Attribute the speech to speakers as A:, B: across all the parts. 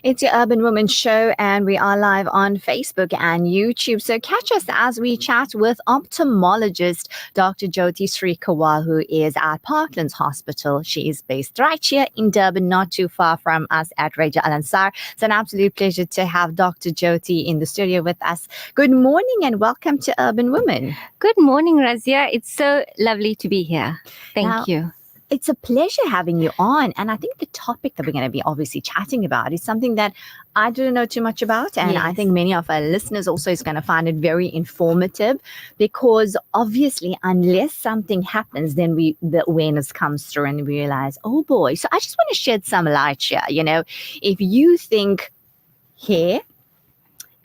A: It's your Urban Woman Show, and we are live on Facebook and YouTube. So catch us as we chat with ophthalmologist Dr. Jyothi Srikewal, who is at Parklands Hospital. She is based right here in Durban, not too far from us at Raja Al Ansar. It's an absolute pleasure to have Dr. Jyothi in the studio with us. Good morning and welcome to Urban Woman.
B: Good morning, Razia. It's so lovely to be here. Thank you.
A: It's a pleasure having you on. And I think the topic that we're going to be obviously chatting about is something that I didn't know too much about. And I think many of our listeners also is going to find it very informative, because obviously unless something happens, then the awareness comes through and we realize, oh boy. So I just want to shed some light here. You know, if you think hair,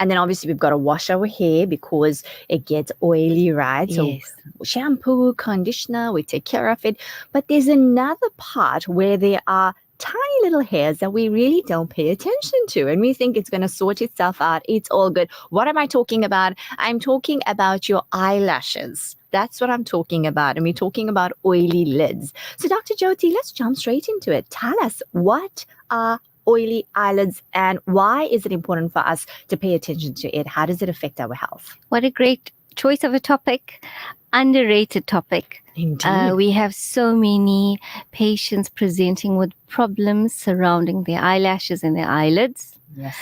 A: and then obviously we've got to wash our hair because it gets oily, right? So shampoo, conditioner, we take care of it. But there's another part where there are tiny little hairs that we really don't pay attention to. And we think it's going to sort itself out. It's all good. What am I talking about? I'm talking about your eyelashes. That's what I'm talking about. And we're talking about oily lids. So Dr. Jyothi, let's jump straight into it. Tell us, what are oily eyelids and why is it important for us to pay attention to it? How does it affect our health?
B: What a great choice of a topic. Underrated topic.
A: Indeed.
B: We have so many patients presenting with problems surrounding their eyelashes and their eyelids.
A: Yes.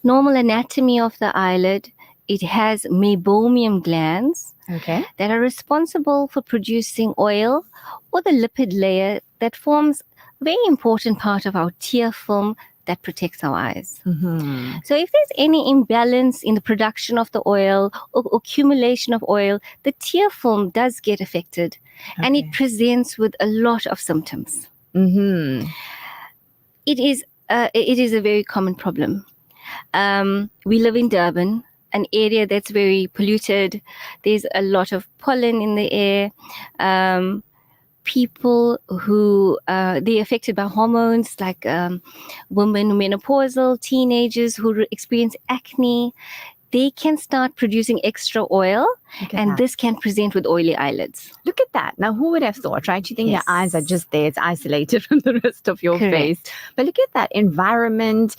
B: Normal anatomy of the eyelid, it has Meibomian glands that are responsible for producing oil or the lipid layer that forms very important part of our tear film that protects our eyes.
A: Mm-hmm.
B: So if there's any imbalance in the production of the oil or accumulation of oil, the tear film does get affected and it presents with a lot of symptoms.
A: Mm-hmm.
B: It is a very common problem. We live in Durban, an area that's very polluted. There's a lot of pollen in the air. People who they're affected by hormones, like women, menopausal, teenagers who experience acne, they can start producing extra oil, and this can present with oily eyelids.
A: Look at that. Now, who would have thought, right? You think your eyes are just there, it's isolated from the rest of your face. But look at that environment,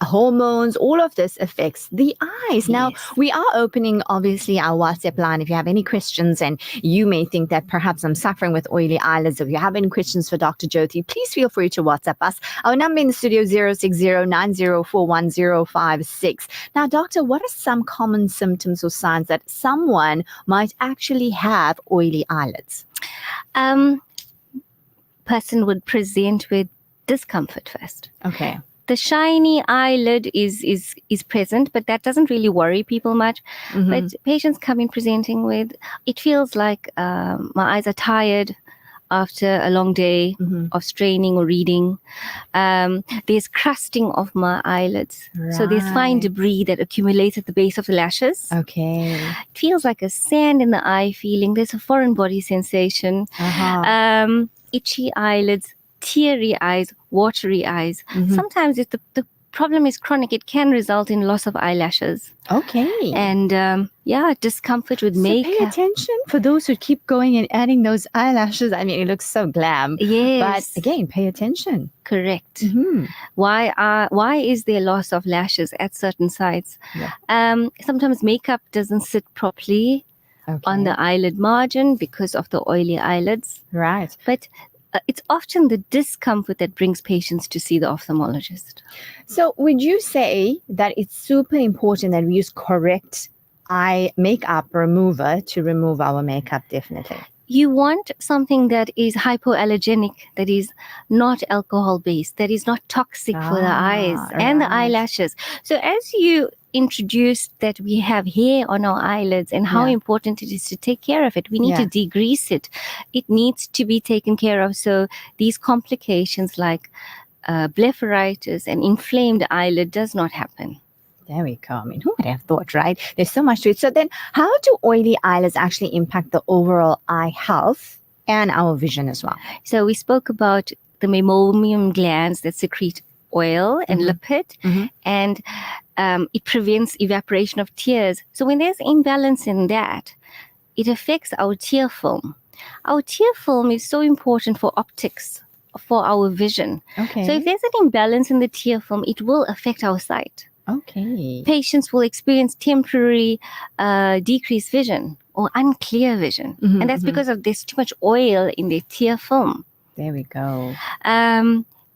A: hormones, all of this affects the eyes. Now, we are opening, obviously, our WhatsApp line. If you have any questions and you may think that perhaps I'm suffering with oily eyelids, if you have any questions for Dr. Jyothi, please feel free to WhatsApp us. Our number in the studio, 060-9041-056. Now, doctor, what are some common symptoms or signs that someone might actually have oily eyelids?
B: Person would present with discomfort first.
A: Okay.
B: The shiny eyelid is present, but that doesn't really worry people much.
A: Mm-hmm.
B: But patients come in presenting with, it feels like my eyes are tired after a long day of straining or reading. There's crusting of my eyelids.
A: Right.
B: So there's fine debris that accumulates at the base of the lashes.
A: Okay.
B: It feels like a sand in the eye feeling. There's a foreign body sensation. Itchy eyelids, teary eyes, watery eyes. Sometimes if the problem is chronic, it can result in loss of eyelashes.
A: Okay.
B: And discomfort with makeup.
A: Pay attention for those who keep going and adding those eyelashes. I mean, it looks so glam.
B: Yes.
A: But again, pay attention.
B: Correct.
A: Mm-hmm.
B: Why is there loss of lashes at certain sites?
A: Yeah.
B: Sometimes makeup doesn't sit properly on the eyelid margin because of the oily eyelids.
A: Right.
B: But it's often the discomfort that brings patients to see the ophthalmologist.
A: So would you say that it's super important that we use correct eye makeup remover to remove our makeup? Definitely.
B: You want something that is hypoallergenic, that is not alcohol-based, that is not toxic for the eyes and the eyelashes. So as you introduced that we have hair on our eyelids and how important it is to take care of it, we need to degrease it. It needs to be taken care of. So these complications like blepharitis and inflamed eyelid does not happen.
A: There we go. I mean, who would have thought, right? There's so much to it. So then how do oily eyelids actually impact the overall eye health and our vision as well?
B: So we spoke about the Meibomian glands that secrete oil and lipid, and it prevents evaporation of tears. So when there's imbalance in that, it affects our tear film. Our tear film is so important for optics for our vision.
A: Okay.
B: So if there's an imbalance in the tear film, it will affect our sight.
A: Okay.
B: Patients will experience temporary decreased vision or unclear vision.
A: Mhm,
B: And that's because of there's too much oil in their tear film.
A: There we go.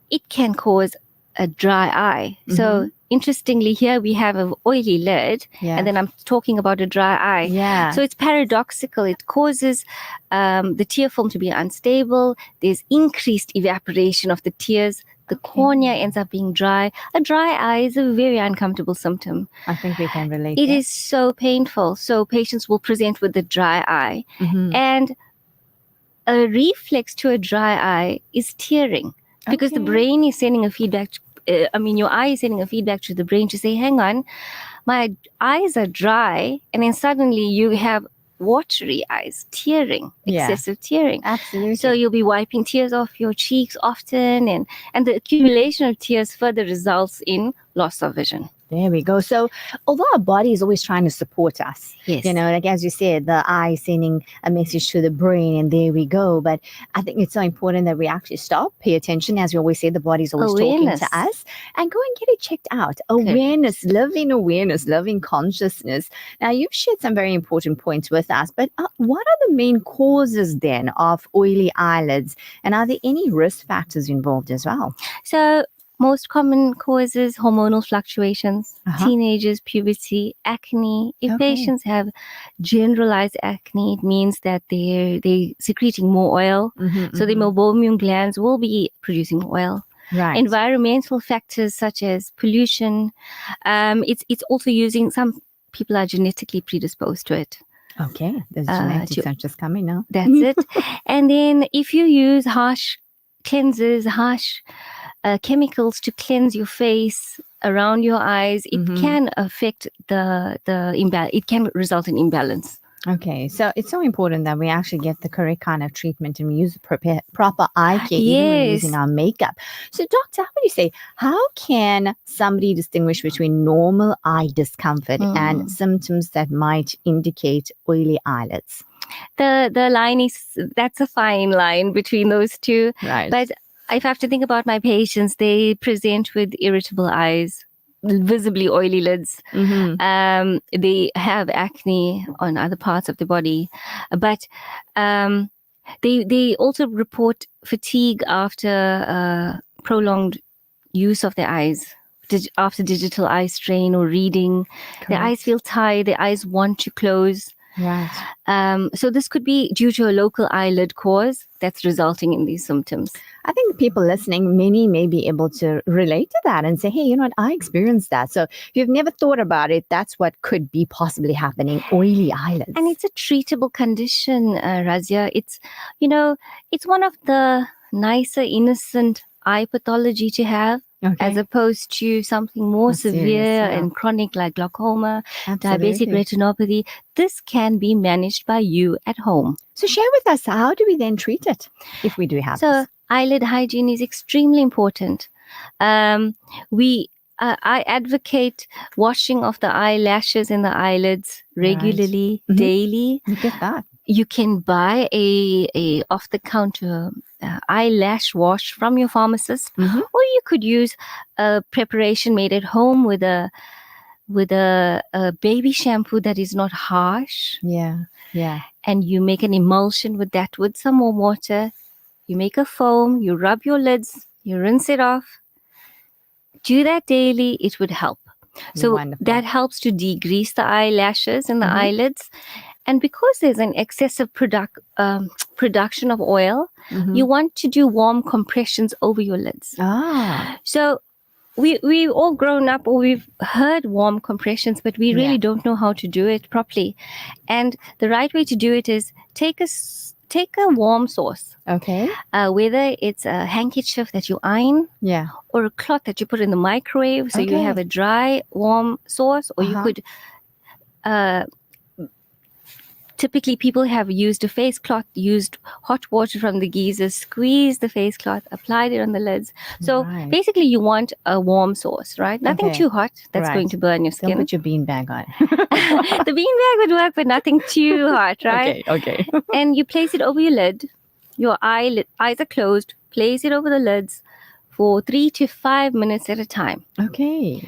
B: It can cause a dry eye. So interestingly, here we have an oily lid,
A: Yeah.
B: and then I'm talking about a dry eye.
A: Yeah.
B: So it's paradoxical. It causes the tear film to be unstable. There's increased evaporation of the tears. The cornea ends up being dry. A dry eye is a very uncomfortable symptom.
A: I think we can relate.
B: It is so painful. So patients will present with a dry eye. And a reflex to a dry eye is tearing, because the brain is sending a feedback. Your eye is sending a feedback to the brain to say, hang on, my eyes are dry. And then suddenly you have watery eyes, tearing, excessive tearing.
A: Absolutely.
B: So you'll be wiping tears off your cheeks often, and the accumulation of tears further results in loss of vision.
A: There we go. So although our body is always trying to support us,
B: Yes.
A: like as you said, the eye sending a message to the brain, and there we go. But I think it's so important that we actually stop, pay attention. As we always say, the body's always talking to us, and go and get it checked out. Awareness, loving awareness, loving consciousness. Now, you've shared some very important points with us, but what are the main causes then of oily eyelids? And are there any risk factors involved as well?
B: So most common causes: hormonal fluctuations, teenagers, puberty, acne. If patients have generalized acne, it means that they're secreting more oil. So the Meibomian glands will be producing more oil.
A: Right.
B: Environmental factors such as pollution. It's also using, some people are genetically predisposed to it.
A: Okay. The genetics are just coming now.
B: That's it. And then if you use harsh cleansers, harsh chemicals to cleanse your face, around your eyes, it can affect the imbalance. It can result in imbalance. Okay.
A: So it's so important that we actually get the correct kind of treatment and we use proper eye care even when using our makeup. So doctor, how would you say, how can somebody distinguish between normal eye discomfort and symptoms that might indicate oily eyelids?
B: The line is, that's a fine line between those two.
A: Right.
B: But if I have to think about my patients, they present with irritable eyes, visibly oily lids. They have acne on other parts of the body, but they also report fatigue after prolonged use of their eyes, after digital eye strain or reading. Correct. Their eyes feel tired, their eyes want to close.
A: Right.
B: So this could be due to a local eyelid cause that's resulting in these symptoms.
A: I think people listening, many may be able to relate to that and say, hey, you know what, I experienced that. So if you've never thought about it, that's what could be possibly happening, oily eyelids.
B: And it's a treatable condition, Razia. It's one of the nicer, innocent eye pathology to have. As opposed to something more severe and chronic like glaucoma, diabetic retinopathy. This can be managed by you at home.
A: So share with us, how do we then treat it if we do have this?
B: Eyelid hygiene is extremely important. I advocate washing of the eyelashes and the eyelids regularly, daily.
A: Look at that.
B: You can buy a off-the-counter eyelash wash from your pharmacist, or you could use a preparation made at home with a baby shampoo that is not harsh.
A: Yeah.
B: And you make an emulsion with that, with some more water. You make a foam, you rub your lids, you rinse it off. Do that daily, it would help. So that helps to degrease the eyelashes and the eyelids. And because there's an excessive production of oil, you want to do warm compressions over your lids. So we've all grown up, or we've heard warm compressions, but we really don't know how to do it properly. And the right way to do it is take a warm sauce. Whether it's a handkerchief that you iron, or a cloth that you put in the microwave, so you have a dry, warm sauce, or you could. Typically, people have used a face cloth, used hot water from the geyser, squeezed the face cloth, applied it on the lids. So basically, you want a warm sauce, right? Nothing too hot that's going to burn your skin.
A: Don't put your beanbag on.
B: The beanbag would work, but nothing too hot, right?
A: Okay.
B: And you place it over your lid. Your eyes are closed. place it over the lids for 3 to 5 minutes at a time.
A: Okay.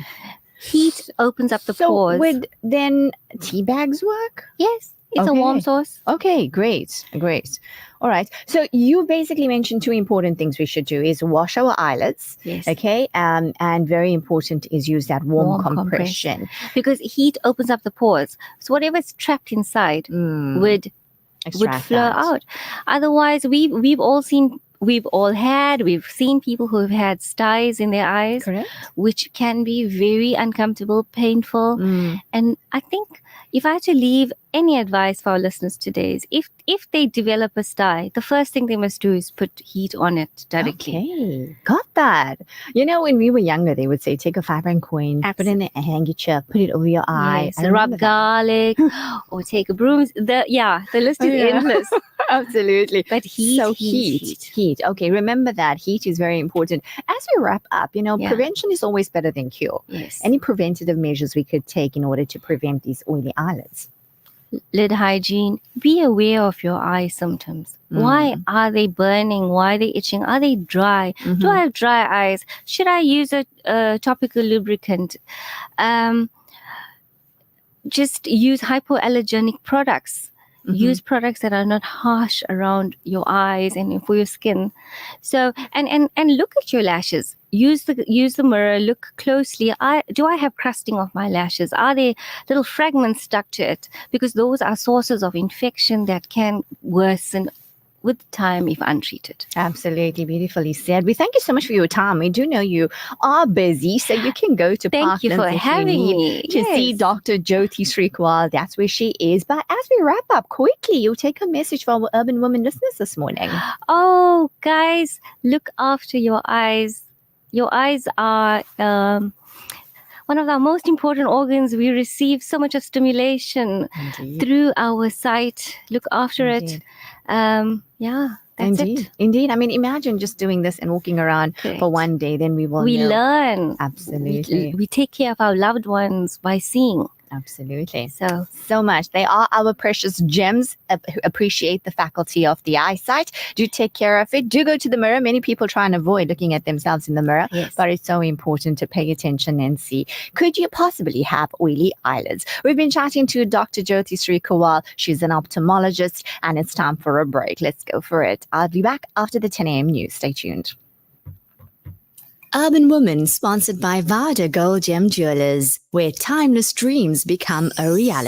B: Heat opens up the pores.
A: So would then tea bags work?
B: Yes, it's a
A: Okay.
B: warm source.
A: Okay, great. All right. So you basically mentioned two important things we should do is wash our eyelids.
B: Yes.
A: Okay. And very important is use that warm compression.
B: Because heat opens up the pores. So whatever's trapped inside would flow out. Otherwise, we've seen people who have had styes in their eyes.
A: Correct.
B: Which can be very uncomfortable, painful. And I think if I had to leave any advice for our listeners today is if they develop a sty, the first thing they must do is put heat on it directly.
A: Okay, got that. When we were younger, they would say take a 5 coin, put it in a handkerchief, put it over your eye.
B: Yes, rub garlic or take a broom. The list is endless.
A: Absolutely.
B: But heat.
A: Okay, remember that heat is very important. As we wrap up, prevention is always better than cure.
B: Yes.
A: Any preventative measures we could take in order to prevent these oily eyelids?
B: Lid hygiene. Be aware of your eye symptoms. Why are they burning? Why are they itching? Are they dry? Do I have dry eyes? Should I use a topical lubricant? Just use hypoallergenic products. Use products that are not harsh around your eyes and for your skin. So and look at your lashes. Use the mirror. Look closely. Do I have crusting of my lashes? Are there little fragments stuck to it? Because those are sources of infection that can worsen with time if untreated.
A: Absolutely, beautifully said. We thank you so much for your time. We do know you are busy, so you can go to
B: Thank you for having me
A: to see Dr. Jyothi Srikewal. That's where she is. But as we wrap up, quickly, you'll take a message for our urban women listeners this morning.
B: Oh, guys, look after your eyes. Your eyes are one of our most important organs. We receive so much of stimulation through our sight. Look after it. That's it.
A: Indeed. I mean, imagine just doing this and walking around for one day, then we know.
B: Learn.
A: Absolutely.
B: We take care of our loved ones by seeing.
A: Absolutely.
B: So
A: much. They are our precious gems. Appreciate the faculty of the eyesight. Do take care of it. Do go to the mirror. Many people try and avoid looking at themselves in the mirror, but it's so important to pay attention and see, could you possibly have oily eyelids? We've been chatting to Dr. Jyothi Srikewal. She's an ophthalmologist, and it's time for a break. Let's go for it. I'll be back after the 10 a.m. news. Stay tuned. Urban Woman, sponsored by Vada Gold Gem Jewelers, where timeless dreams become a reality.